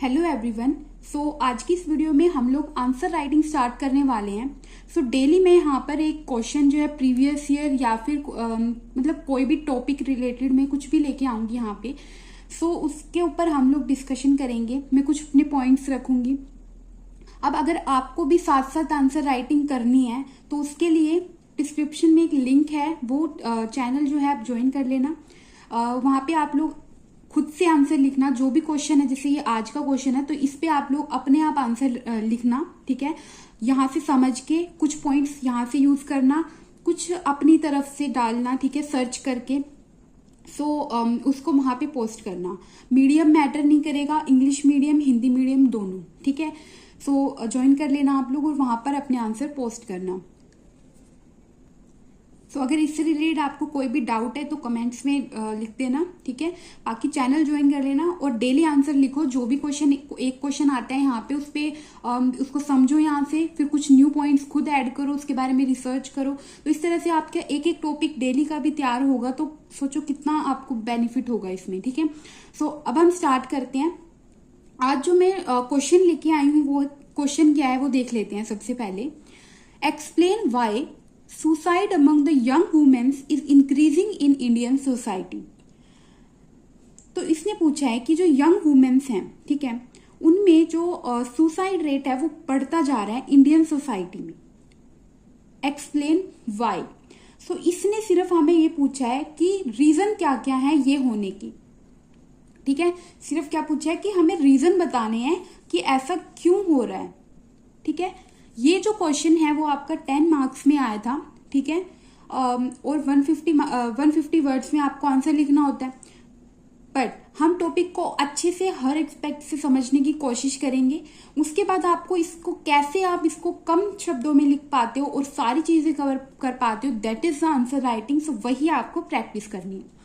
Hello everyone. आज की इस वीडियो में हम लोग आंसर राइटिंग स्टार्ट करने वाले हैं। डेली मैं यहाँ पर एक क्वेश्चन जो है प्रीवियस ईयर या फिर मतलब कोई भी टॉपिक रिलेटेड मैं कुछ भी लेके आऊंगी यहाँ पे। उसके ऊपर हम लोग डिस्कशन करेंगे। मैं कुछ अपने पॉइंट्स रखूंगी। अब अगर आपको भी साथ साथ आंसर राइटिंग करनी है तो उसके लिए डिस्क्रिप्शन में एक लिंक है, वो चैनल जो है आप ज्वाइन कर लेना। वहां पे आप लोग खुद से आंसर लिखना, जो भी क्वेश्चन है, जैसे ये आज का क्वेश्चन है तो इस पे आप लोग अपने आप आंसर लिखना, ठीक है। यहाँ से समझ के कुछ पॉइंट्स यहाँ से यूज करना, कुछ अपनी तरफ से डालना, ठीक है, सर्च करके। उसको वहां पे पोस्ट करना। मीडियम मैटर नहीं करेगा, इंग्लिश मीडियम हिंदी मीडियम दोनों, ठीक है। ज्वाइन कर लेना आप लोग और वहां पर अपने आंसर पोस्ट करना। अगर इससे रिलेटेड आपको कोई भी डाउट है तो कमेंट्स में लिख देना, ठीक है। बाकी चैनल ज्वाइन कर लेना और डेली आंसर लिखो। जो भी क्वेश्चन, एक क्वेश्चन आता है यहाँ पे उस पे उसको समझो यहाँ से, फिर कुछ न्यू पॉइंट्स खुद ऐड करो, उसके बारे में रिसर्च करो। तो इस तरह से आपका एक एक टॉपिक डेली का भी तैयार होगा। तो सोचो कितना आपको बेनिफिट होगा इसमें, ठीक है। अब हम स्टार्ट करते हैं। आज जो मैं क्वेश्चन लेके आई हूँ वो क्वेश्चन क्या है वो देख लेते हैं। सबसे पहले, explain why suicide among the young womens is increasing in Indian society. तो इसने पूछा है कि जो यंग वुमेन्स हैं, ठीक है, उनमें जो सुसाइड रेट है वो बढ़ता जा रहा है इंडियन सोसाइटी में। Explain why. इसने सिर्फ हमें ये पूछा है कि रीजन क्या क्या है ये होने की, ठीक है। सिर्फ क्या पूछा है कि हमें रीजन बताने हैं कि ऐसा क्यों हो रहा है, ठीक है। ये जो क्वेश्चन है वो आपका 10 मार्क्स में आया था, ठीक है। और 150 वर्ड्स में आपको आंसर लिखना होता है। बट हम टॉपिक को अच्छे से हर एस्पेक्ट से समझने की कोशिश करेंगे। उसके बाद आपको इसको कैसे आप इसको कम शब्दों में लिख पाते हो और सारी चीजें कवर कर पाते हो, that is the answer writing. वही आपको प्रैक्टिस करनी है।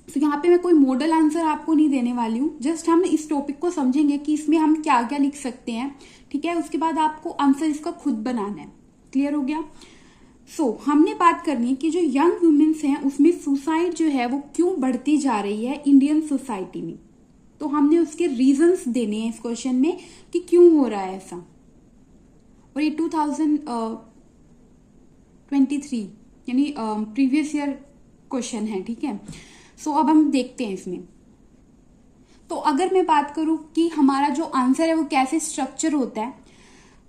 यहाँ पे मैं कोई मॉडल आंसर आपको नहीं देने वाली हूँ। जस्ट हम इस टॉपिक को समझेंगे कि इसमें हम क्या क्या लिख सकते हैं, ठीक है। उसके बाद आपको आंसर इसका खुद बनाना है। क्लियर हो गया। हमने बात करनी है कि जो यंग वुमेन्स हैं उसमें सुसाइड जो है वो क्यों बढ़ती जा रही है इंडियन सोसाइटी में। तो हमने उसके रीजंस देने हैं इस क्वेश्चन में कि क्यों हो रहा है ऐसा। और ये 2023 यानी प्रीवियस ईयर क्वेश्चन है, ठीक है। अब हम देखते हैं इसमें। तो अगर मैं बात करूं कि हमारा जो आंसर है वो कैसे स्ट्रक्चर होता है,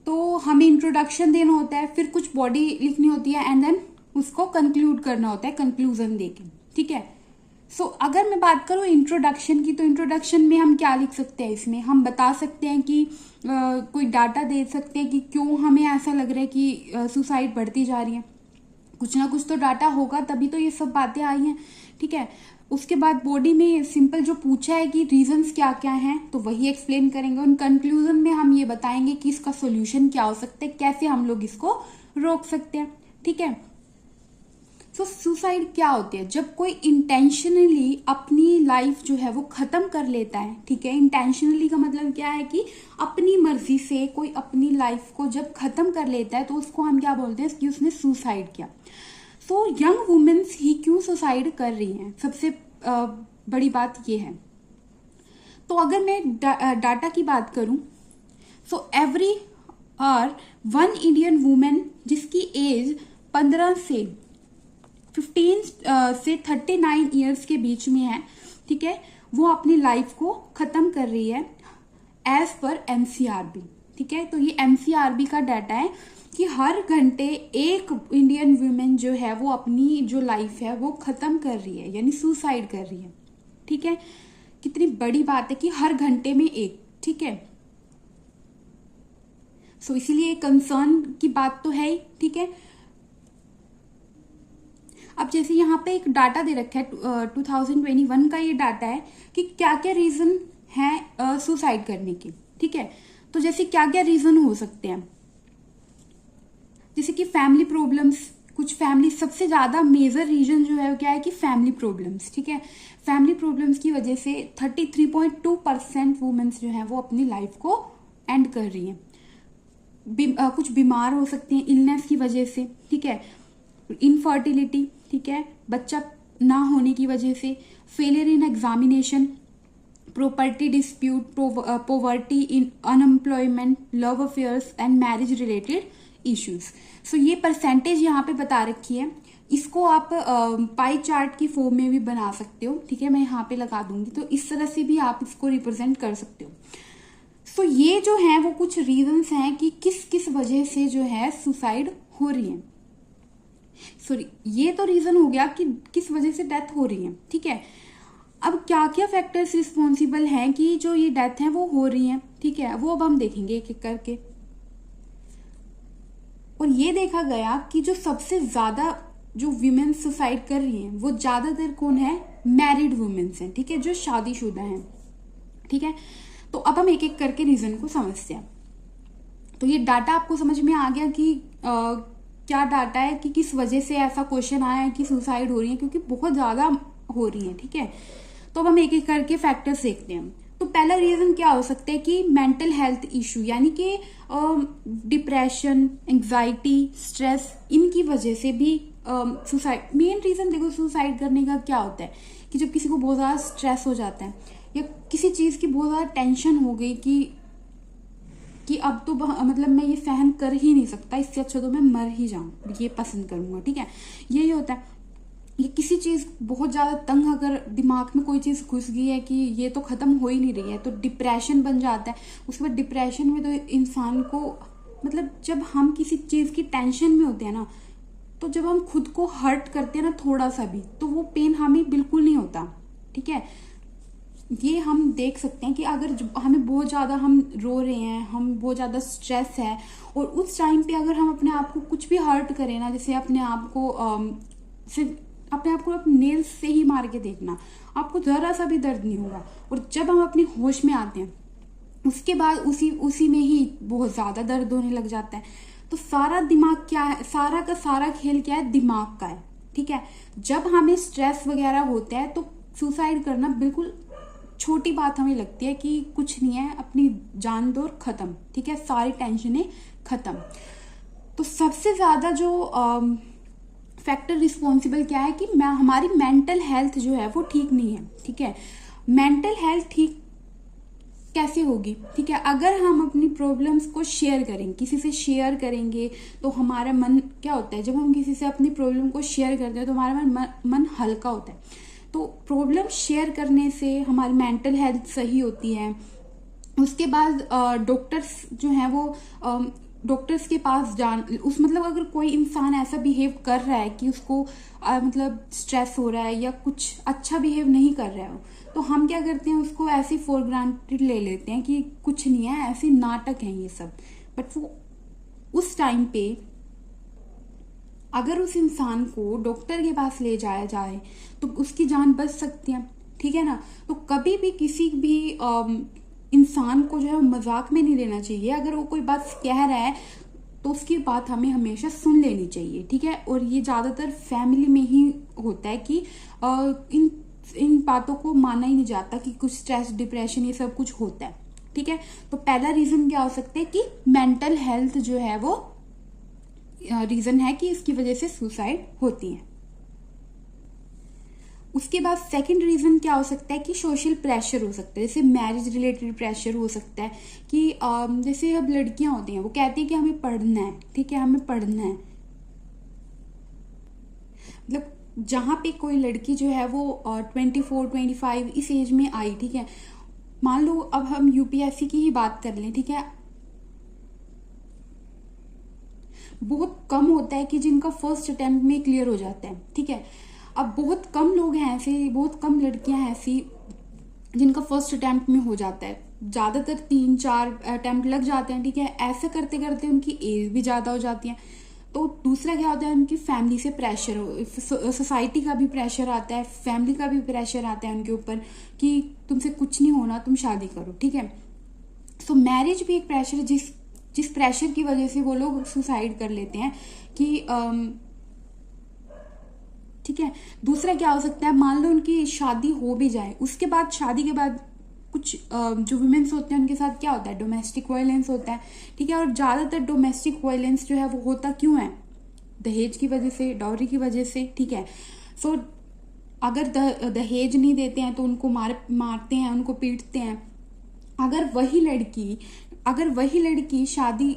तो हमें इंट्रोडक्शन देना होता है, फिर कुछ बॉडी लिखनी होती है एंड देन उसको कंक्लूड करना होता है कंक्लूजन देके, ठीक है। अगर मैं बात करूं इंट्रोडक्शन की, तो इंट्रोडक्शन में हम क्या लिख सकते हैं, इसमें हम बता सकते हैं कि कोई डाटा दे सकते हैं कि क्यों हमें ऐसा लग रहा है कि सुसाइड बढ़ती जा रही है। कुछ ना कुछ तो डाटा होगा, तभी तो ये सब बातें आई हैं, ठीक है। उसके बाद बॉडी में सिंपल जो पूछा है कि रीजंस क्या क्या हैं, तो वही एक्सप्लेन करेंगे। और कंक्लूजन में हम ये बताएंगे कि इसका सॉल्यूशन क्या हो सकता है, कैसे हम लोग इसको रोक सकते हैं, ठीक है। सुसाइड क्या होती है? जब कोई इंटेंशनली अपनी लाइफ जो है वो खत्म कर लेता है, ठीक है। इंटेंशनली का मतलब क्या है कि अपनी मर्जी से कोई अपनी लाइफ को जब खत्म कर लेता है तो उसको हम क्या बोलते हैं कि उसने सुसाइड किया। यंग वुमेन्स ही क्यों सुसाइड कर रही हैं, सबसे बड़ी बात ये है। तो अगर मैं डाटा की बात करूं, एवरी आवर 1 इंडियन वुमेन जिसकी एज 15 से 39 ईयर्स के बीच में है, ठीक है, वो अपनी लाइफ को खत्म कर रही है एज पर एनसीआरबी, ठीक है। तो ये एनसीआरबी का डाटा है कि हर घंटे एक इंडियन वुमेन जो है वो अपनी जो लाइफ है वो खत्म कर रही है, यानी सुसाइड कर रही है, ठीक है। कितनी बड़ी बात है कि हर घंटे में एक, ठीक है। इसीलिए कंसर्न की बात तो है ही, ठीक है। अब जैसे यहाँ पे एक डाटा दे रखा है 2021 का ये डाटा है कि क्या क्या रीजन है सुसाइड करने के, ठीक है। तो जैसे क्या क्या रीजन हो सकते हैं, जैसे कि फैमिली प्रॉब्लम्स। कुछ फैमिली, सबसे ज्यादा मेजर रीजन जो है क्या है कि फैमिली प्रॉब्लम्स, ठीक है। फैमिली प्रॉब्लम्स की वजह से 33.2% वुमेन्स जो है वो अपनी लाइफ को एंड कर रही हैं। कुछ बीमार हो सकते हैं इलनेस की वजह से, ठीक है। इनफर्टिलिटी, ठीक है, बच्चा ना होने की वजह से, failure in examination, property dispute, poverty, in unemployment, love affairs and marriage related issues. So ये परसेंटेज यहाँ पे बता रखी है। इसको आप पाई चार्ट की फॉर्म में भी बना सकते हो, ठीक है, मैं यहाँ पे लगा दूंगी, तो इस तरह से भी आप इसको रिप्रेजेंट कर सकते हो। सो ये जो है वो कुछ रीजंस हैं कि किस किस वजह से जो है सुसाइड हो रही है। सॉरी, ये तो रीजन हो गया कि किस वजह से डेथ हो रही है, ठीक है। अब क्या क्या फैक्टर्स रिस्पॉन्सिबल हैं कि जो ये डेथ है वो हो रही है, ठीक है, वो अब हम देखेंगे एक एक करके। और ये देखा गया कि जो सबसे ज्यादा जो वीमेन सुसाइड कर रही हैं वो ज्यादातर कौन है, मैरिड वुमेन्स हैं, ठीक है, जो शादीशुदा हैं, ठीक है। तो अब हम एक एक करके रीजन को समझते हैं। तो ये डाटा आपको समझ में आ गया कि क्या डाटा है कि किस वजह से ऐसा क्वेश्चन आया है कि सुसाइड हो रही है, क्योंकि बहुत ज्यादा हो रही है, ठीक है। तो अब हम एक एक करके फैक्टर्स देखते हैं। तो पहला रीजन क्या हो सकता है कि मेंटल हेल्थ इशू, यानी कि डिप्रेशन, एंजाइटी, स्ट्रेस, इनकी वजह से भी सुसाइड। मेन रीजन देखो सुसाइड करने का क्या होता है कि जब किसी को बहुत ज्यादा स्ट्रेस हो जाता है या किसी चीज की बहुत ज्यादा टेंशन हो गई कि अब तो मतलब मैं ये सहन कर ही नहीं सकता, इससे अच्छा तो मैं मर ही जाऊं, ये पसंद करूंगा, ठीक है, यही होता है। ये किसी चीज बहुत ज्यादा तंग, अगर दिमाग में कोई चीज घुस गई है कि ये तो खत्म हो ही नहीं रही है, तो डिप्रेशन बन जाता है। उसके बाद डिप्रेशन में तो इंसान को, मतलब जब हम किसी चीज की टेंशन में होते हैं ना, तो जब हम खुद को हर्ट करते हैं ना थोड़ा सा भी, तो वो पेन हमें बिल्कुल नहीं होता, ठीक है। ये हम देख सकते हैं कि अगर हमें बहुत ज्यादा, हम रो रहे हैं, हम बहुत ज्यादा स्ट्रेस है, और उस टाइम पे अगर हम अपने आप को कुछ भी हर्ट करें ना, जैसे अपने आप को अपने नेल्स से ही मार के देखना, आपको जरा सा भी दर्द नहीं होगा। और जब हम अपने होश में आते हैं उसके बाद उसी में ही बहुत ज्यादा दर्द होने लग जाता है। तो सारा दिमाग क्या है, सारा का सारा खेल क्या है, दिमाग का है, ठीक है। जब हमें स्ट्रेस वगैरह होता है तो सुसाइड करना बिल्कुल छोटी बात हमें लगती है कि कुछ नहीं है, अपनी जान दो और खत्म, ठीक है, सारी टेंशनें खत्म। तो सबसे ज्यादा जो फैक्टर रिस्पॉन्सिबल क्या है कि हमारी मेंटल हेल्थ जो है वो ठीक नहीं है, ठीक है। मेंटल हेल्थ ठीक कैसे होगी, ठीक है, अगर हम अपनी प्रॉब्लम्स को शेयर करेंगे, किसी से शेयर करेंगे, तो हमारा मन क्या होता है, जब हम किसी से अपनी प्रॉब्लम को शेयर करते हैं तो हमारा मन हल्का होता है। तो प्रॉब्लम शेयर करने से हमारी मेंटल हेल्थ सही होती है। उसके बाद डॉक्टर्स जो है वो डॉक्टर्स के पास मतलब अगर कोई इंसान ऐसा बिहेव कर रहा है कि उसको मतलब स्ट्रेस हो रहा है या कुछ अच्छा बिहेव नहीं कर रहा है, तो हम क्या करते हैं, उसको ऐसे फॉर ग्रांटेड ले लेते हैं कि कुछ नहीं है, ऐसे नाटक है ये सब। बट वो उस टाइम पे अगर उस इंसान को डॉक्टर के पास ले जाया जाए तो उसकी जान बच सकती है, ठीक है ना। तो कभी भी किसी भी इंसान को जो है मजाक में नहीं लेना चाहिए। अगर वो कोई बात कह रहा है तो उसकी बात हमें हमेशा सुन लेनी चाहिए, ठीक है। और ये ज्यादातर फैमिली में ही होता है कि इन बातों को माना ही नहीं जाता कि कुछ स्ट्रेस, डिप्रेशन, ये सब कुछ होता है, ठीक है। तो पहला रीजन क्या हो सकता है कि मेंटल हेल्थ जो है वो रीजन है कि इसकी वजह से सुसाइड होती है। उसके बाद सेकंड रीजन क्या हो सकता है कि सोशल प्रेशर हो सकता है, जैसे मैरिज रिलेटेड प्रेशर हो सकता है कि जैसे अब लड़कियां होती हैं वो कहती है कि हमें पढ़ना है, ठीक है, हमें पढ़ना है। मतलब जहां पे कोई लड़की जो है वो 24-25 इस एज में आई, ठीक है, मान लो अब हम यूपीएससी की ही बात कर लें, ठीक है, बहुत कम होता है कि जिनका फर्स्ट अटेम्प्ट में क्लियर हो जाता है, ठीक है। अब बहुत कम लोग हैं ऐसे, बहुत कम लड़कियां हैं ऐसी जिनका फर्स्ट अटेम्प्ट में हो जाता है। ज्यादातर 3-4 अटेम्प्ट लग जाते हैं, ठीक है। ऐसे करते करते उनकी एज भी ज्यादा हो जाती है। तो दूसरा क्या होता है, उनकी फैमिली से प्रेशर, सोसाइटी का भी प्रेशर आता है, फैमिली का भी प्रेशर आता है उनके ऊपर कि तुमसे कुछ नहीं होना, तुम शादी करो, ठीक है। तो मैरिज भी एक प्रेशर है, जिस प्रेशर की वजह से वो लोग सुसाइड कर लेते हैं कि ठीक है। दूसरा क्या हो सकता है, मान लो उनकी शादी हो भी जाए, उसके बाद शादी के बाद कुछ जो वुमेन्स होते हैं उनके साथ क्या होता है, डोमेस्टिक वायलेंस होता है, ठीक है। और ज्यादातर डोमेस्टिक वायलेंस जो है वो होता क्यों है, दहेज की वजह से, डॉरी की वजह से, ठीक है। सो अगर दहेज नहीं देते हैं तो उनको मारते हैं, उनको पीटते हैं। अगर वही लड़की शादी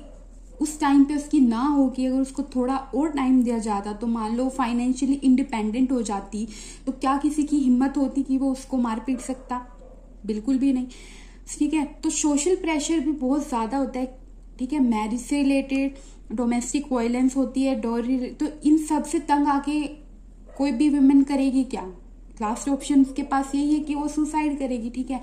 उस टाइम पे उसकी ना होगी, अगर उसको थोड़ा और टाइम दिया जाता, तो मान लो फाइनेंशियली इंडिपेंडेंट हो जाती, तो क्या किसी की हिम्मत होती कि वो उसको मार पीट सकता? बिल्कुल भी नहीं। ठीक है, तो सोशल प्रेशर भी बहुत ज़्यादा होता है। ठीक है, मैरिज से रिलेटेड डोमेस्टिक वायलेंस होती है, डॉरी, तो इन सब से तंग आके कोई भी वुमेन करेगी क्या? लास्ट ऑप्शन उसके पास यही है कि वो सुसाइड करेगी। ठीक है,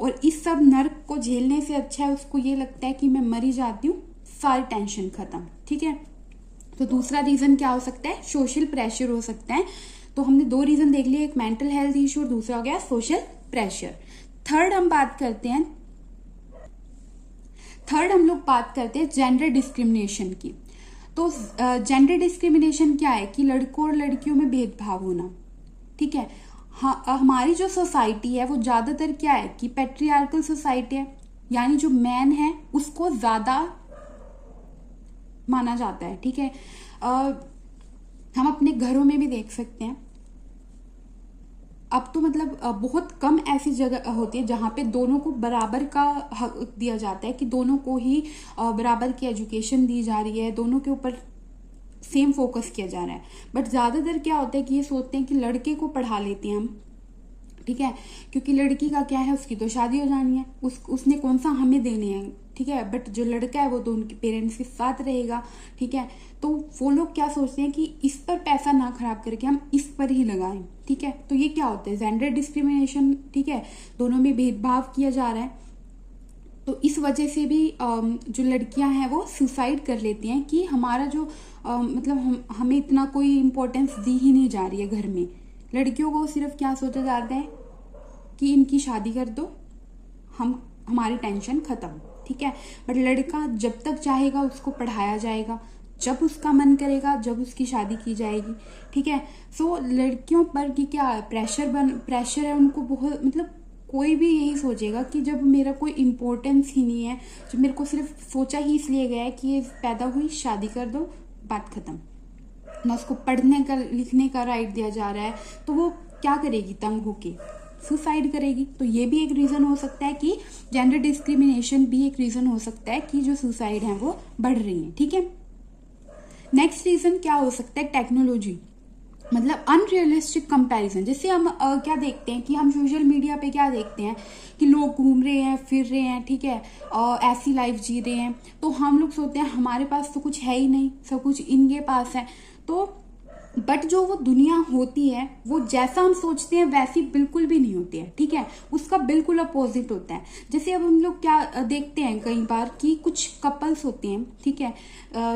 और इस सब नर्क को झेलने से अच्छा है उसको ये लगता है कि मैं मरी जाती हूँ, सारी टेंशन खत्म। ठीक है, तो दूसरा रीजन क्या हो सकता है? सोशल प्रेशर हो सकता है। तो हमने 2 रीजन देख लिए, एक मेंटल हेल्थ इशू और दूसरा हो गया सोशल प्रेशर। थर्ड हम लोग बात करते हैं जेंडर डिस्क्रिमिनेशन की। तो जेंडर डिस्क्रिमिनेशन क्या है? कि लड़कों और लड़कियों में भेदभाव होना। ठीक है, हमारी जो सोसाइटी है वो ज्यादातर क्या है कि पैट्रियार्कल सोसाइटी है, यानी जो मैन है उसको ज्यादा माना जाता है। ठीक है, हम अपने घरों में भी देख सकते हैं, अब तो मतलब बहुत कम ऐसी जगह होती है जहाँ पे दोनों को बराबर का हक दिया जाता है, कि दोनों को ही बराबर की एजुकेशन दी जा रही है, दोनों के ऊपर सेम फोकस किया जा रहा है। बट ज्यादातर क्या होता है कि ये सोचते हैं कि लड़के को पढ़ा लेते हैं हम। ठीक है, क्योंकि लड़की का क्या है, उसकी तो शादी हो जानी है, उसने कौन सा हमें देने हैं। ठीक है, बट जो लड़का है वो तो उनके पेरेंट्स के साथ रहेगा। ठीक है, तो वो लोग क्या सोचते हैं कि इस पर पैसा ना खराब करके हम इस पर ही लगाएं। ठीक है, तो ये क्या होता है? Gender discrimination. ठीक है, दोनों में भेदभाव किया जा रहा है। तो इस वजह से भी जो लड़कियां हैं वो सुसाइड कर लेती हैं कि हमारा जो मतलब हमें इतना कोई इम्पोर्टेंस दी ही नहीं जा रही है घर में। लड़कियों को सिर्फ क्या सोचा जाता है कि इनकी शादी कर दो, हमारी टेंशन खत्म। ठीक है, बट लड़का जब तक चाहेगा उसको पढ़ाया जाएगा, जब उसका मन करेगा जब उसकी शादी की जाएगी। ठीक है, सो लड़कियों पर कि क्या प्रेशर है उनको बहुत, मतलब कोई भी यही सोचेगा कि जब मेरा कोई इम्पोर्टेंस ही नहीं है, जब मेरे को सिर्फ सोचा ही इसलिए गया है कि ये पैदा हुई, शादी कर दो, बात खत्म। ना उसको पढ़ने का लिखने का राइट दिया जा रहा है, तो वो क्या करेगी? तंग होके सुसाइड करेगी। तो ये भी एक रीजन हो सकता है कि जेंडर डिस्क्रिमिनेशन भी एक रीजन हो सकता है कि जो सुसाइड है वो बढ़ रही है। ठीक है, नेक्स्ट रीजन क्या हो सकता है? टेक्नोलॉजी, मतलब अनरियलिस्टिक कंपैरिजन। जैसे हम क्या देखते हैं कि हम सोशल मीडिया पे क्या देखते हैं कि लोग घूम रहे हैं, फिर रहे हैं, ठीक है, ऐसी लाइफ जी रहे हैं, तो हम लोग सोचते हैं हमारे पास तो कुछ है ही नहीं, सब कुछ इनके पास है। तो बट जो वो दुनिया होती है वो जैसा हम सोचते हैं वैसी बिल्कुल भी नहीं होती है। ठीक है, उसका बिल्कुल अपोजिट होता है। जैसे अब हम लोग क्या देखते हैं कई बार कि कुछ कपल्स होते हैं, ठीक है,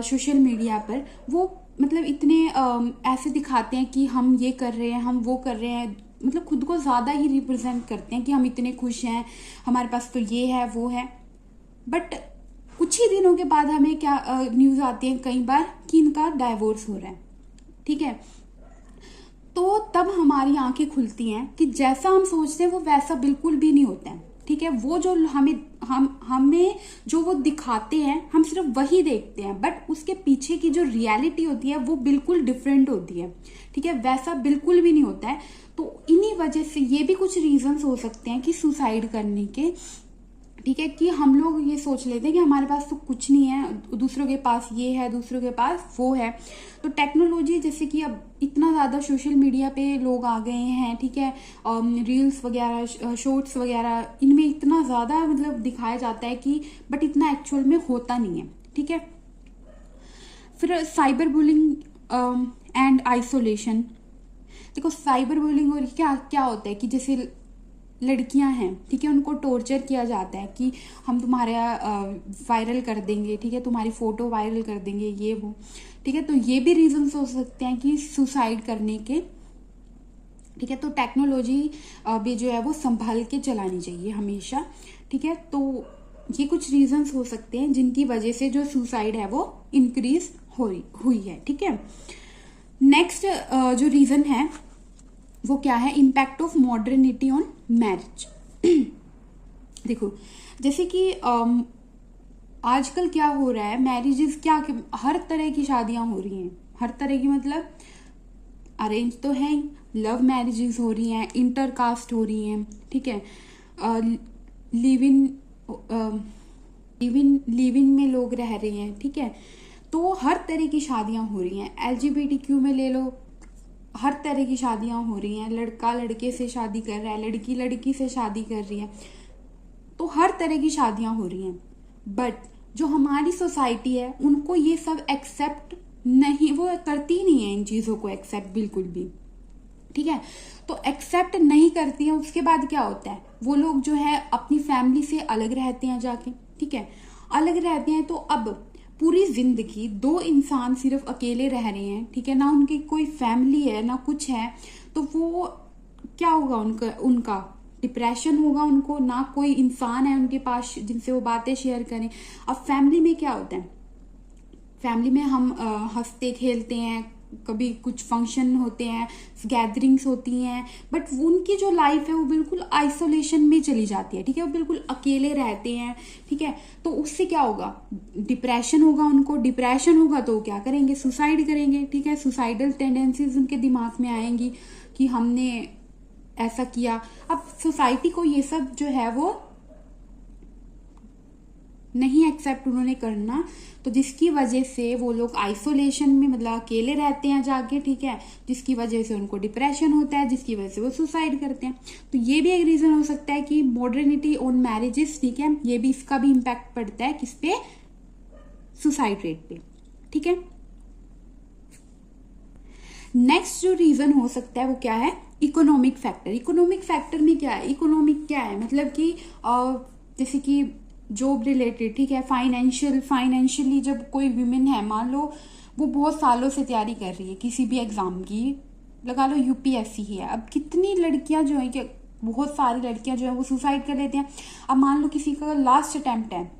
सोशल मीडिया पर वो मतलब इतने ऐसे दिखाते हैं कि हम ये कर रहे हैं, हम वो कर रहे हैं, मतलब खुद को ज्यादा ही रिप्रेजेंट करते हैं कि हम इतने खुश हैं, हमारे पास तो ये है वो है। बट कुछ ही दिनों के बाद हमें क्या न्यूज आती है कई बार कि इनका डाइवोर्स हो रहा है। ठीक है, तो तब हमारी आंखें खुलती हैं कि जैसा हम सोचते हैं वो वैसा बिल्कुल भी नहीं होता है। ठीक है, वो जो हमें जो वो दिखाते हैं हम सिर्फ वही देखते हैं, बट उसके पीछे की जो रियलिटी होती है वो बिल्कुल डिफरेंट होती है। ठीक है, वैसा बिल्कुल भी नहीं होता है। तो इन्हीं वजह से ये भी कुछ रीजंस हो सकते हैं कि सुसाइड करने के। ठीक है, कि हम लोग ये सोच लेते हैं कि हमारे पास तो कुछ नहीं है, दूसरों के पास ये है, दूसरों के पास वो है। तो टेक्नोलॉजी, जैसे कि अब इतना ज्यादा सोशल मीडिया पे लोग आ गए हैं, ठीक है, रील्स वगैरह, शॉर्ट्स वगैरह, इनमें इतना ज्यादा मतलब दिखाया जाता है कि बट इतना एक्चुअल में होता नहीं है। ठीक है, फिर साइबर बुलिंग एंड आइसोलेशन। देखो साइबर बुलिंग और क्या क्या होता है कि जैसे लड़कियां हैं, ठीक है, उनको टॉर्चर किया जाता है कि हम तुम्हारा वायरल कर देंगे, ठीक है, तुम्हारी फोटो वायरल कर देंगे, ये वो। ठीक है, तो ये भी रीजंस हो सकते हैं कि सुसाइड करने के। ठीक है, तो टेक्नोलॉजी भी जो है वो संभाल के चलानी चाहिए हमेशा। ठीक है, तो ये कुछ रीजंस हो सकते हैं जिनकी वजह से जो सुसाइड है वो इंक्रीज हुई है। ठीक है, नेक्स्ट जो रीजन है वो क्या है? Impact of modernity on marriage. देखो जैसे कि आजकल क्या हो रहा है, मैरिजेस क्या हर तरह की शादियां हो रही हैं, हर तरह की, मतलब अरेंज तो है, लव मैरिजेस हो रही हैं, इंटरकास्ट हो रही हैं, ठीक है, लिव इन लिव इन में लोग रह रहे हैं, ठीक है। तो हर तरह की शादियां हो रही हैं, LGBTQ में ले लो, हर तरह की शादियां हो रही हैं, लड़का लड़के से शादी कर रहा है, लड़की लड़की से शादी कर रही है, तो हर तरह की शादियां हो रही हैं। बट जो हमारी सोसाइटी है उनको ये सब एक्सेप्ट नहीं, वो करती ही नहीं है इन चीजों को एक्सेप्ट बिल्कुल भी, ठीक है। तो एक्सेप्ट नहीं करती है, उसके बाद क्या होता है, वो लोग जो है अपनी फैमिली से अलग रहते हैं जाके, ठीक है, अलग रहते हैं। तो अब पूरी जिंदगी दो इंसान सिर्फ अकेले रह रहे हैं, ठीक है, ना उनकी कोई फैमिली है ना कुछ है, तो वो क्या होगा, उनका डिप्रेशन होगा, उनको ना कोई इंसान है उनके पास जिनसे वो बातें शेयर करें। अब फैमिली में क्या होता है, फैमिली में हम हंसते खेलते हैं, कभी कुछ फंक्शन होते हैं, गैदरिंग्स होती हैं, बट उनकी जो लाइफ है वो बिल्कुल आइसोलेशन में चली जाती है, ठीक है, वो बिल्कुल अकेले रहते हैं, ठीक है। तो उससे क्या होगा, डिप्रेशन होगा उनको, डिप्रेशन होगा तो क्या करेंगे, सुसाइड करेंगे, ठीक है, सुसाइडल टेंडेंसीज उनके दिमाग में आएंगी कि हमने ऐसा किया। अब सोसाइटी को ये सब जो है वो नहीं एक्सेप्ट उन्होंने करना, तो जिसकी वजह से वो लोग आइसोलेशन में मतलब अकेले रहते हैं जाके, ठीक है, जिसकी वजह से उनको डिप्रेशन होता है, जिसकी वजह से वो सुसाइड करते हैं। तो ये भी एक रीजन हो सकता है कि मॉडर्निटी ऑन मैरिजेस, ठीक है, ये भी इसका भी इम्पैक्ट पड़ता है किस पे, सुसाइड रेट पे, ठीक है। नेक्स्ट जो रीजन हो सकता है वो क्या है, इकोनॉमिक फैक्टर। इकोनॉमिक फैक्टर में क्या है, इकोनॉमिक क्या है मतलब कि जैसे कि जॉब रिलेटेड, ठीक है, फाइनेंशियली जब कोई विमेन है, मान लो वो बहुत सालों से तैयारी कर रही है किसी भी एग्जाम की, लगा लो UPSC ही है, अब कितनी लड़कियां जो है कि बहुत सारी लड़कियां जो है वो सुसाइड कर लेते हैं। अब मान लो किसी का लास्ट अटेम्प्ट है,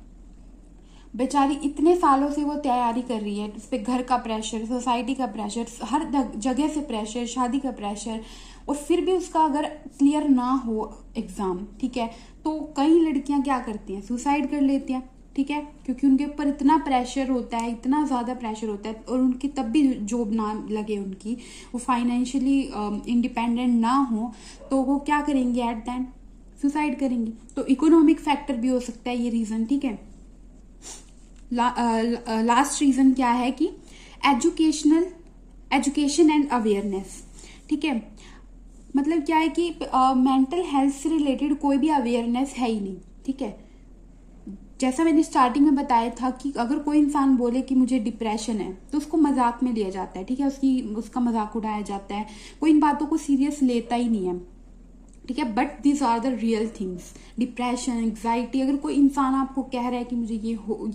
बेचारी इतने सालों से वो तैयारी कर रही है, उस पर घर का प्रेशर, सोसाइटी का प्रेशर, हर जगह से प्रेशर, शादी का प्रेशर, और फिर भी उसका अगर क्लियर ना हो एग्जाम, ठीक है, तो कई लड़कियां क्या करती हैं, सुसाइड कर लेती हैं, ठीक है, क्योंकि उनके ऊपर इतना प्रेशर होता है, इतना ज्यादा प्रेशर होता है, और उनकी तब भी जॉब ना लगे उनकी, वो फाइनेंशियली इंडिपेंडेंट ना हो, तो वो क्या करेंगे, एट द एंड सुसाइड करेंगी। तो इकोनॉमिक फैक्टर भी हो सकता है ये रीजन, ठीक है। लास्ट रीजन क्या है कि एजुकेशन एंड अवेयरनेस, ठीक है, मतलब क्या है कि मेंटल हेल्थ से रिलेटेड कोई भी अवेयरनेस है ही नहीं, ठीक है। जैसा मैंने स्टार्टिंग में बताया था कि अगर कोई इंसान बोले कि मुझे डिप्रेशन है तो उसको मजाक में लिया जाता है, ठीक है, उसका मजाक उड़ाया जाता है, कोई इन बातों को सीरियस लेता ही नहीं है, ठीक है। But these are the real things, depression, anxiety, अगर कोई इंसान आपको कह रहा है कि मुझे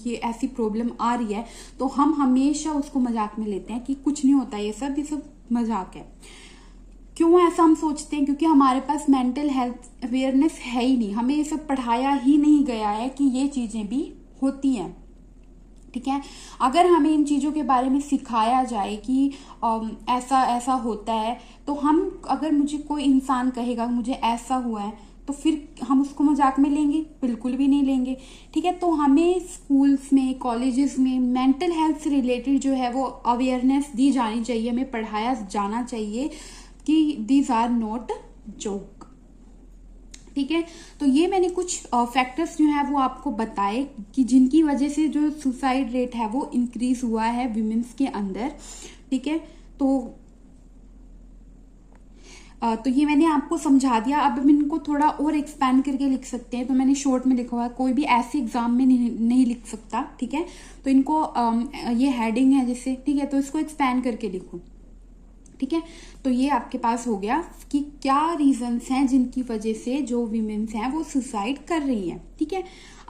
ये ऐसी प्रॉब्लम आ रही है, तो हम हमेशा उसको मजाक में लेते हैं कि कुछ नहीं होता, ये सब मजाक है। क्यों ऐसा हम सोचते हैं, क्योंकि हमारे पास मेंटल हेल्थ अवेयरनेस है ही नहीं, हमें ये सब पढ़ाया ही नहीं गया है कि ये चीजें भी होती हैं, ठीक है। अगर हमें इन चीजों के बारे में सिखाया जाए कि ऐसा ऐसा होता है, तो हम, अगर मुझे कोई इंसान कहेगा मुझे ऐसा हुआ है, तो फिर हम उसको मजाक में लेंगे, बिल्कुल भी नहीं लेंगे, ठीक है। तो हमें स्कूल्स में, कॉलेजेस में मेंटल हेल्थ से रिलेटेड जो है वो अवेयरनेस दी जानी चाहिए, हमें पढ़ाया जाना चाहिए कि दीज आर नॉट जोक, ठीक है। तो ये मैंने कुछ फैक्टर्स जो है वो आपको बताए कि जिनकी वजह से जो सुसाइड रेट है वो इंक्रीज हुआ है विमेन्स के अंदर, ठीक है। तो ये मैंने आपको समझा दिया। अब हम इनको थोड़ा और एक्सपैंड करके लिख सकते हैं, तो मैंने शॉर्ट में लिखा हुआ है, कोई भी ऐसे एग्जाम में नहीं लिख सकता, ठीक है। तो इनको ये हेडिंग है जैसे, ठीक है, तो इसको एक्सपैंड करके लिखो, ठीक है। तो ये आपके पास हो गया कि क्या रीजंस हैं जिनकी वजह से जो विमेन्स हैं वो सुसाइड कर रही हैं, ठीक है।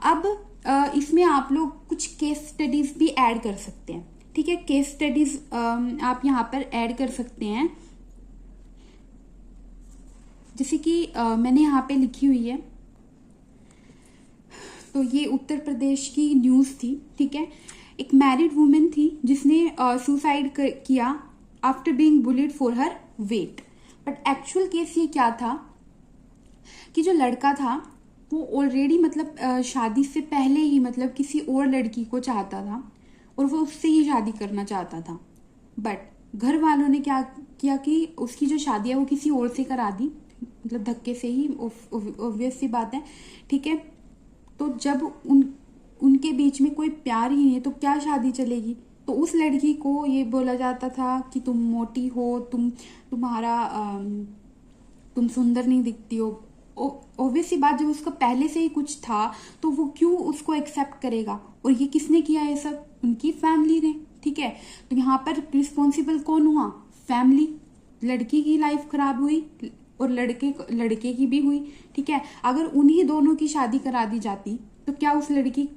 अब इसमें आप लोग कुछ केस स्टडीज भी ऐड कर सकते हैं, ठीक है। केस स्टडीज आप यहाँ पर ऐड कर सकते हैं, जैसे कि मैंने यहाँ पे लिखी हुई है। तो ये उत्तर प्रदेश की न्यूज थी, ठीक है। एक मैरिड वुमेन थी जिसने सुसाइड किया after being bullied for her weight. But actual case ये क्या था कि जो लड़का था वो ऑलरेडी मतलब शादी से पहले ही मतलब किसी और लड़की को चाहता था और वो उससे ही शादी करना चाहता था। बट घर वालों ने क्या किया कि उसकी जो शादी है वो किसी और से करा दी, मतलब धक्के से ही, ऑब्वियस सी बात है, ठीक है। तो जब उनके बीच में कोई प्यार ही नहीं है तो क्या शादी चलेगी। तो उस लड़की को ये बोला जाता था कि तुम मोटी हो, तुम्हारा तुम सुंदर नहीं दिखती हो। ऑब्वियस सी बात, जब उसका पहले से ही कुछ था तो वो क्यों उसको एक्सेप्ट करेगा। और ये किसने किया ये सब, उनकी फैमिली ने, ठीक है। तो यहाँ पर रिस्पॉन्सिबल कौन हुआ, फैमिली। लड़की की लाइफ खराब हुई और लड़के की भी हुई, ठीक है। अगर उन्हीं दोनों की शादी करा दी जाती तो क्या उस लड़की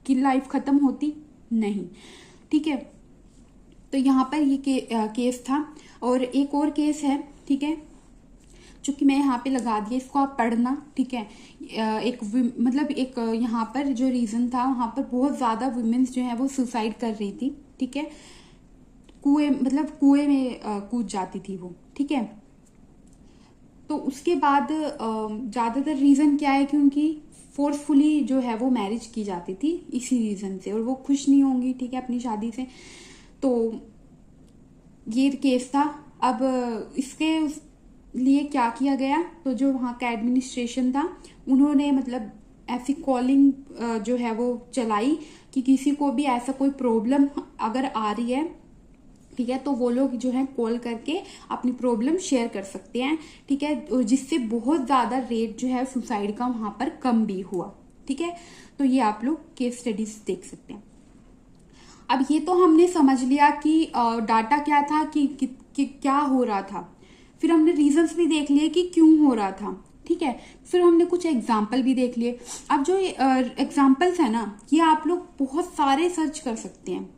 की लाइफ खत्म होती, नहीं, ठीक है। तो यहाँ पर ये केस था। और एक और केस है, ठीक है, जो कि मैं यहाँ पे लगा दिया, इसको आप पढ़ना, ठीक है। एक यहाँ पर जो रीजन था, वहां पर बहुत ज्यादा वुमेन्स जो है वो सुसाइड कर रही थी, ठीक है। कुएं में कूद जाती थी वो, ठीक है। तो उसके बाद ज्यादातर रीजन क्या है कि उनकी फोर्सफुली जो है वो मैरिज की जाती थी इसी रीजन से, और वो खुश नहीं होंगी, ठीक है, अपनी शादी से। तो ये केस था। अब इसके लिए क्या किया गया, तो जो वहाँ का एडमिनिस्ट्रेशन था उन्होंने मतलब ऐसी कॉलिंग जो है वो चलाई कि किसी को भी ऐसा कोई प्रॉब्लम अगर आ रही है, ठीक है, तो वो लोग जो है कॉल करके अपनी प्रॉब्लम शेयर कर सकते हैं, ठीक है, जिससे बहुत ज्यादा रेट जो है सुसाइड का वहां पर कम भी हुआ, ठीक है। तो ये आप लोग केस स्टडीज देख सकते हैं। अब ये तो हमने समझ लिया कि डाटा क्या था, कि क्या हो रहा था। फिर हमने रीजंस भी देख लिए कि क्यों हो रहा था, ठीक है। फिर हमने कुछ एग्जाम्पल भी देख लिए। अब जो एग्जाम्पल्स है ना, ये आप लोग बहुत सारे सर्च कर सकते हैं,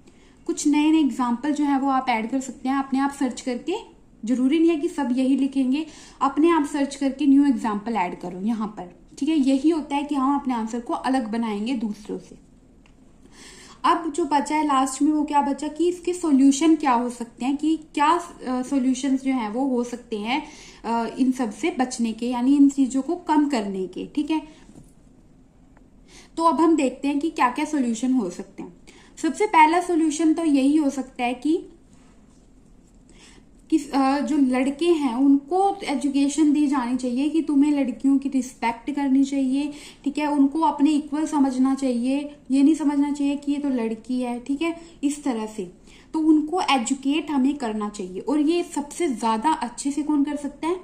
कुछ नए नए एग्जाम्पल जो है वो आप ऐड कर सकते हैं अपने आप सर्च करके। जरूरी नहीं है कि सब यही लिखेंगे, अपने आप सर्च करके न्यू एग्जाम्पल ऐड करो यहाँ पर, ठीक है। यही होता है कि हम अपने आंसर को अलग बनाएंगे दूसरों से। अब जो बचा है लास्ट में, वो क्या बचा कि इसके सॉल्यूशन क्या हो सकते हैं, कि क्या सॉल्यूशंस जो हैं वो हो सकते हैं इन सब से बचने के, यानी इन चीजों को कम करने के, ठीक है। तो अब हम देखते हैं कि क्या क्या सॉल्यूशन हो सकते हैं। सबसे पहला सॉल्यूशन तो यही हो सकता है कि जो लड़के हैं उनको एजुकेशन दी जानी चाहिए कि तुम्हें लड़कियों की रिस्पेक्ट करनी चाहिए, ठीक है। उनको अपने इक्वल समझना चाहिए, ये नहीं समझना चाहिए कि ये तो लड़की है, ठीक है, इस तरह से। तो उनको एजुकेट हमें करना चाहिए, और ये सबसे ज्यादा अच्छे से कौन कर सकते हैं,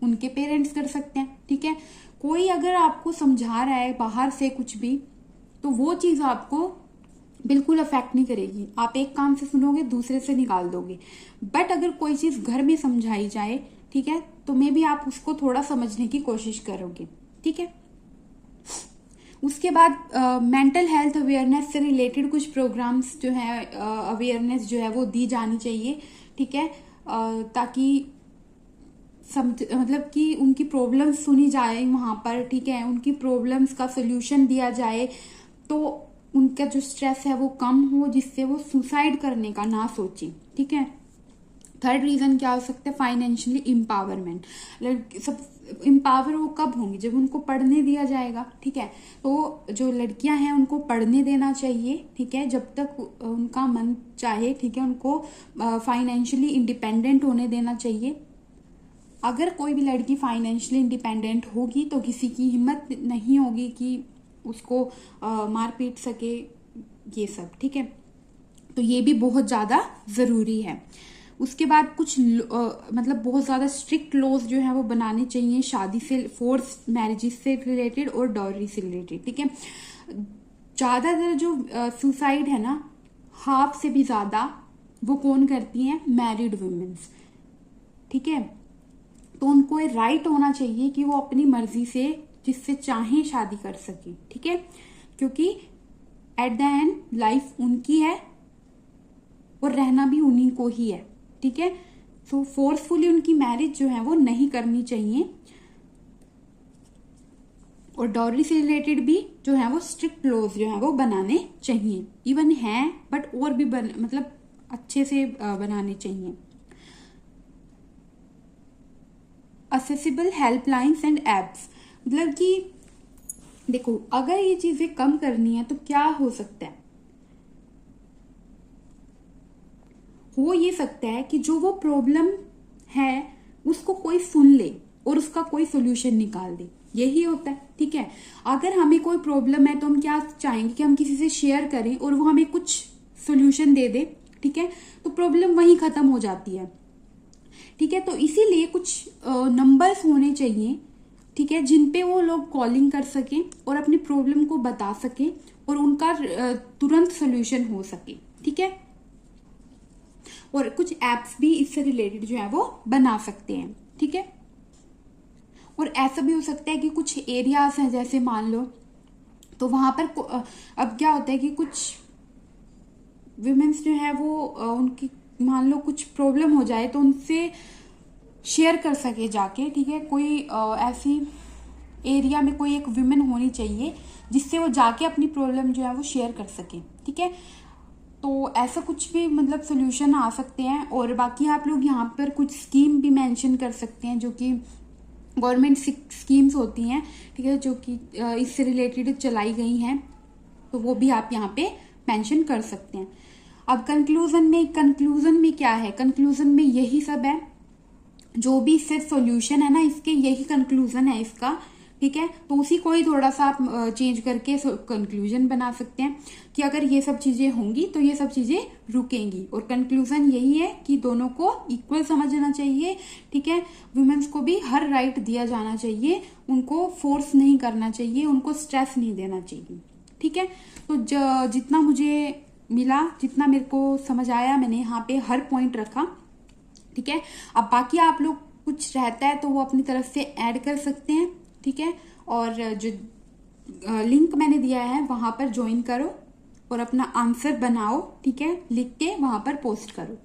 उनके पेरेंट्स कर सकते हैं, ठीक है। कोई अगर आपको समझा रहा है बाहर से कुछ भी, तो वो चीज आपको बिल्कुल अफेक्ट नहीं करेगी, आप एक कान से सुनोगे दूसरे से निकाल दोगे। बट अगर कोई चीज घर में समझाई जाए, ठीक है, तो मे भी आप उसको थोड़ा समझने की कोशिश करोगे, ठीक है। उसके बाद मेंटल हेल्थ अवेयरनेस से रिलेटेड कुछ प्रोग्राम्स जो है, अवेयरनेस जो है वो दी जानी चाहिए, ठीक है, ताकि मतलब कि उनकी प्रॉब्लम्स सुनी जाए वहां पर, ठीक है, उनकी प्रॉब्लम्स का सोल्यूशन दिया जाए, तो उनका जो स्ट्रेस है वो कम हो, जिससे वो सुसाइड करने का ना सोचे, ठीक है। थर्ड रीजन क्या हो सकता है, फाइनेंशियली एम्पावरमेंट। सब एम्पावर वो कब होंगी, जब उनको पढ़ने दिया जाएगा, ठीक है। तो जो लड़कियां हैं उनको पढ़ने देना चाहिए, ठीक है, जब तक उनका मन चाहे, ठीक है। उनको फाइनेंशियली इंडिपेंडेंट होने देना चाहिए। अगर कोई भी लड़की फाइनेंशियली इंडिपेंडेंट होगी तो किसी की हिम्मत नहीं होगी कि उसको मार पीट सके, ये सब, ठीक है। तो ये भी बहुत ज्यादा जरूरी है। उसके बाद कुछ मतलब बहुत ज्यादा स्ट्रिक्ट लॉज जो है वो बनाने चाहिए शादी से, फोर्स मैरिजेस से रिलेटेड और डॉरी से रिलेटेड, ठीक है। ज्यादातर जो सुसाइड है ना, हाफ से भी ज्यादा वो कौन करती हैं, मैरिड वुमेन्स, ठीक है। तो उनको राइट होना चाहिए कि वो अपनी मर्जी से जिससे चाहे शादी कर सके, ठीक है, क्योंकि एट द एंड लाइफ उनकी है और रहना भी उन्हीं को ही है, ठीक है। तो फोर्सफुली उनकी मैरिज जो है वो नहीं करनी चाहिए, और डॉरी से रिलेटेड भी जो है वो स्ट्रिक्ट लॉज जो है वो बनाने चाहिए, इवन है बट और भी मतलब अच्छे से बनाने चाहिए। असेसिबल हेल्पलाइंस एंड एप्स, मतलब कि देखो अगर ये चीजें कम करनी है तो क्या हो सकता है, हो ये सकता है कि जो वो प्रॉब्लम है उसको कोई सुन ले और उसका कोई सोल्यूशन निकाल दे, यही होता है। ठीक है, अगर हमें कोई प्रॉब्लम है तो हम क्या चाहेंगे कि हम किसी से शेयर करें और वो हमें कुछ सोल्यूशन दे दे। ठीक है, तो प्रॉब्लम वहीं खत्म हो जाती है। ठीक है, तो इसीलिए कुछ नंबर्स होने चाहिए, ठीक है, जिन पे वो लोग कॉलिंग कर सके और अपनी प्रॉब्लम को बता सके और उनका तुरंत सोल्यूशन हो सके। ठीक है, और कुछ एप्स भी इससे रिलेटेड जो है वो बना सकते हैं। ठीक है, और ऐसा भी हो सकता है कि कुछ एरियाज हैं, जैसे मान लो तो वहां पर अब क्या होता है कि कुछ विमेन्स जो है वो उनकी मान लो कुछ प्रॉब्लम हो जाए तो उनसे शेयर कर सके जाके। ठीक है, कोई ऐसी एरिया में कोई एक विमेन होनी चाहिए जिससे वो जाके अपनी प्रॉब्लम जो है वो शेयर कर सके। ठीक है, तो ऐसा कुछ भी मतलब सोल्यूशन आ सकते हैं। और बाकी आप लोग यहाँ पर कुछ स्कीम भी मेंशन कर सकते हैं जो कि गवर्नमेंट स्कीम्स होती हैं, ठीक है, जो कि इससे रिलेटेड चलाई गई हैं, तो वो भी आप यहाँ पे मेंशन कर सकते हैं। अब कंक्लूजन में क्या है, कंक्लूजन में यही सब है, जो भी इससे सॉल्यूशन है ना इसके, यही कंक्लूजन है इसका। ठीक है, तो उसी को ही थोड़ा सा आप चेंज करके कंक्लूजन बना सकते हैं कि अगर ये सब चीजें होंगी तो ये सब चीजें रुकेंगी। और कंक्लूजन यही है कि दोनों को इक्वल समझना चाहिए। ठीक है, वुमेन्स को भी हर राइट दिया जाना चाहिए, उनको फोर्स नहीं करना चाहिए, उनको स्ट्रेस नहीं देना चाहिए। ठीक है, तो जितना मुझे मिला, जितना मेरे को समझ आया, मैंने यहाँ पे हर पॉइंट रखा। ठीक है, अब बाकी आप लोग कुछ रहता है तो वो अपनी तरफ से ऐड कर सकते हैं। ठीक है, और जो लिंक मैंने दिया है वहां पर ज्वाइन करो और अपना आंसर बनाओ। ठीक है, लिख के वहां पर पोस्ट करो,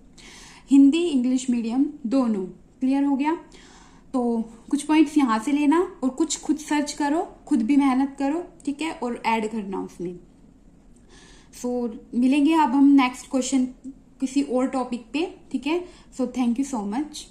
हिंदी इंग्लिश मीडियम दोनों। क्लियर हो गया? तो कुछ पॉइंट्स यहाँ से लेना और कुछ खुद सर्च करो, खुद भी मेहनत करो। ठीक है, और ऐड करना उसमें। सो मिलेंगे अब हम नेक्स्ट क्वेश्चन किसी और टॉपिक पे। ठीक है, so thank you so much.